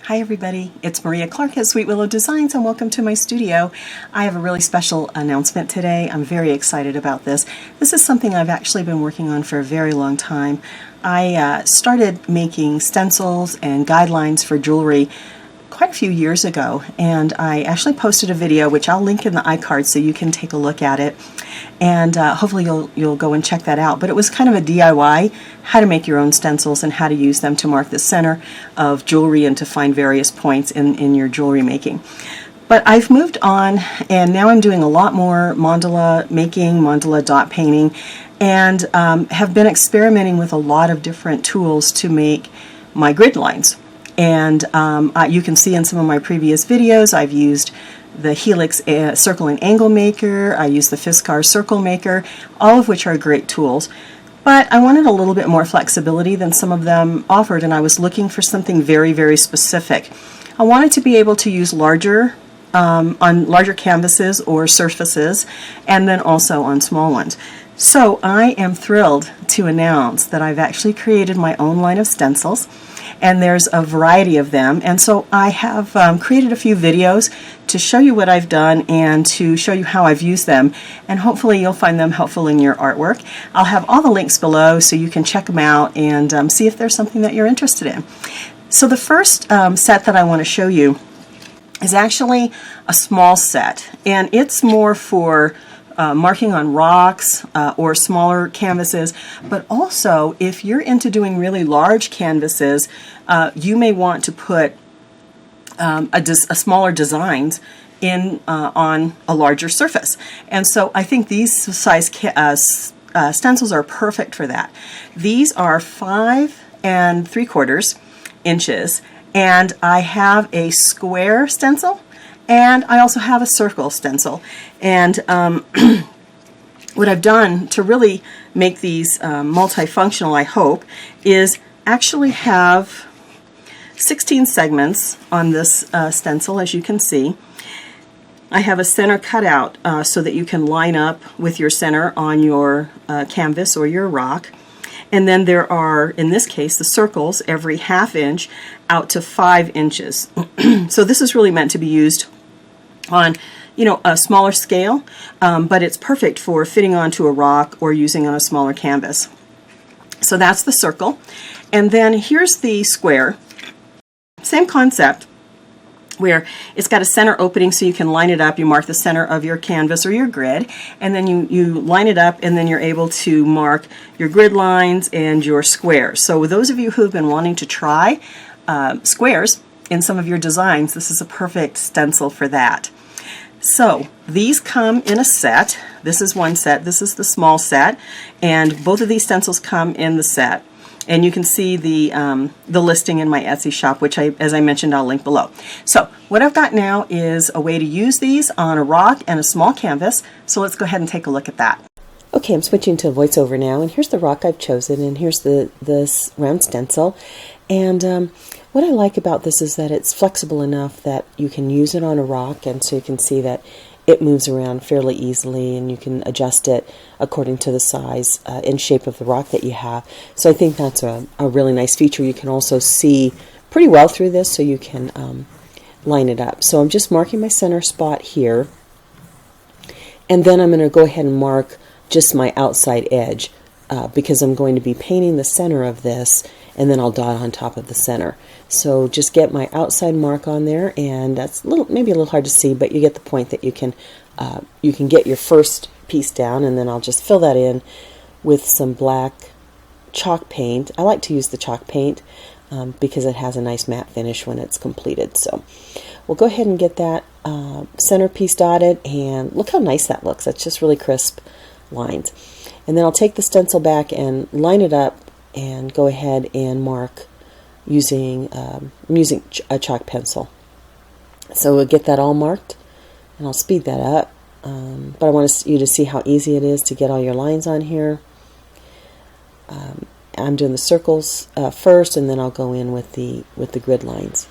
Hi everybody, it's Maria Clark at Sweet Willow Designs and welcome to my studio. I have a really special announcement today. I'm very excited about this. This is something I've actually been working on for a very long time. I started making stencils and guidelines for jewelry quite a few years ago, and I actually posted a video which I'll link in the iCard so you can take a look at it, and hopefully you'll go and check that out. But it was kind of a DIY, how to make your own stencils and how to use them to mark the center of jewelry and to find various points in your jewelry making. But I've moved on, and now I'm doing a lot more mandala making, mandala dot painting, and have been experimenting with a lot of different tools to make my grid lines. And you can see in some of my previous videos I've used the Helix Circle and Angle Maker, I use the Fiskar Circle Maker, all of which are great tools. But I wanted a little bit more flexibility than some of them offered, and I was looking for something very, very specific. I wanted to be able to use larger on larger canvases or surfaces, and then also on small ones. So I am thrilled to announce that I've actually created my own line of stencils, and there's a variety of them. And so I have created a few videos to show you what I've done and to show you how I've used them, and hopefully you'll find them helpful in your artwork. I'll have all the links below so you can check them out and see if there's something that you're interested in. So the first set that I want to show you is actually a small set, and it's more for marking on rocks or smaller canvases, but also if you're into doing really large canvases, you may want to put a smaller designs in on a larger surface. And so I think these size stencils are perfect for that. These are 5 3/4 inches, and I have a square stencil, and I also have a circle stencil. And what I've done to really make these multifunctional, I hope, is actually have 16 segments on this stencil, as you can see. I have a center cutout so that you can line up with your center on your canvas or your rock. And then there are, in this case, the circles every 1/2 inch out to 5 inches. So this is really meant to be used on, you know, a smaller scale, but it's perfect for fitting onto a rock or using on a smaller canvas. So that's the circle. And then here's the square. Same concept, where it's got a center opening so you can line it up. You mark the center of your canvas or your grid, and then you line it up, and then you're able to mark your grid lines and your squares. So with those of you who have been wanting to try squares in some of your designs, this is a perfect stencil for that. So these come in a set. This is one set, this is the small set, and both of these stencils come in the set. And you can see the listing in my Etsy shop, which, as I mentioned, I'll link below. So what I've got now is a way to use these on a rock and a small canvas, so let's go ahead and take a look at that. Okay, I'm switching to voiceover now, and here's the rock I've chosen, and here's this round stencil. And what I like about this is that it's flexible enough that you can use it on a rock, and so you can see that it moves around fairly easily, and you can adjust it according to the size and shape of the rock that you have. So I think that's a really nice feature. You can also see pretty well through this, so you can line it up. So I'm just marking my center spot here, and then I'm going to go ahead and mark just my outside edge because I'm going to be painting the center of this, and then I'll dot on top of the center. So just get my outside mark on there, and that's maybe a little hard to see, but you get the point that you can get your first piece down, and then I'll just fill that in with some black chalk paint. I like to use the chalk paint because it has a nice matte finish when it's completed. So we'll go ahead and get that center piece dotted, and look how nice that looks. That's just really crisp lines. And then I'll take the stencil back and line it up and go ahead and mark using a chalk pencil. So we'll get that all marked, and I'll speed that up. But I want you to see how easy it is to get all your lines on here. I'm doing the circles first, and then I'll go in with the grid lines.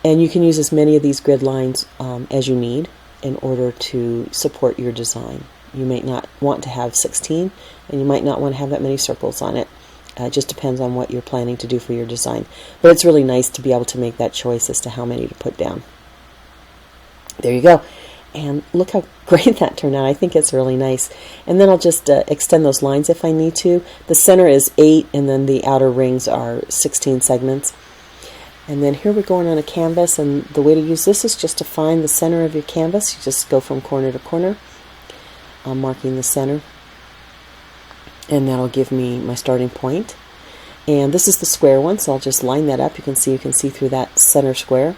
And you can use as many of these grid lines as you need in order to support your design. You might not want to have 16, and you might not want to have that many circles on it. It just depends on what you're planning to do for your design. But it's really nice to be able to make that choice as to how many to put down. There you go. And look how great that turned out. I think it's really nice. And then I'll just extend those lines if I need to. The center is 8, and then the outer rings are 16 segments. And then here we're going on a canvas, and the way to use this is just to find the center of your canvas. You just go from corner to corner. I'm marking the center, and that'll give me my starting point. And this is the square one, so I'll just line that up. You can see through that center square.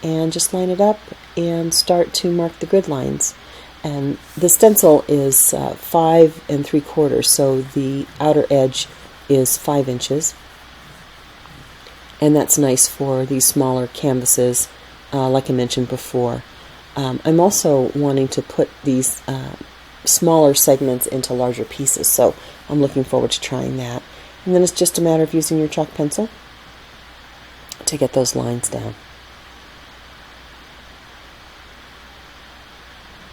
And just line it up and start to mark the grid lines. And the stencil is 5 3/4, so the outer edge is 5 inches. And that's nice for these smaller canvases, like I mentioned before. I'm also wanting to put these smaller segments into larger pieces, so I'm looking forward to trying that. And then it's just a matter of using your chalk pencil to get those lines down.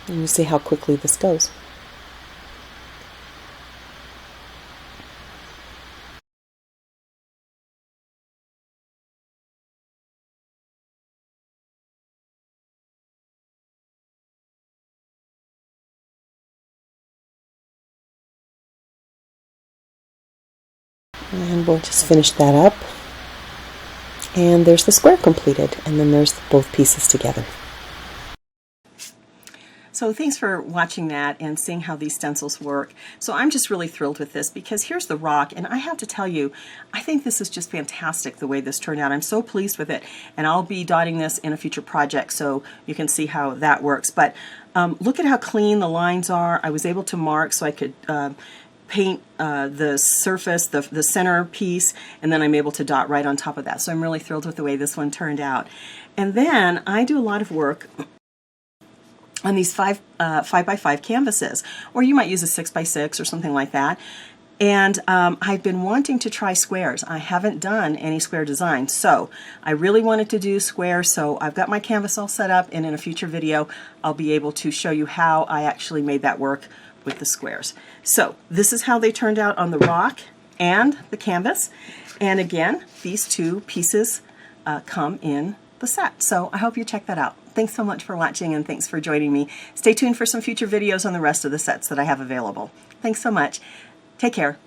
And you see how quickly this goes. And we'll just finish that up. And there's the square completed. And then there's both pieces together. So thanks for watching that and seeing how these stencils work. So I'm just really thrilled with this because here's the rock, and I have to tell you, I think this is just fantastic the way this turned out. I'm so pleased with it, and I'll be dotting this in a future project so you can see how that works. But look at how clean the lines are. I was able to mark so I could paint the surface, the center piece, and then I'm able to dot right on top of that. So I'm really thrilled with the way this one turned out. And then I do a lot of work on these 5 by 5 canvases, or you might use a 6 by 6 or something like that. And I've been wanting to try squares. I haven't done any square designs, so I really wanted to do squares. So I've got my canvas all set up, and in a future video I'll be able to show you how I actually made that work with the squares. So this is how they turned out on the rock and the canvas. And again, these 2 pieces come in the set. So I hope you check that out. Thanks so much for watching, and thanks for joining me. Stay tuned for some future videos on the rest of the sets that I have available. Thanks so much. Take care.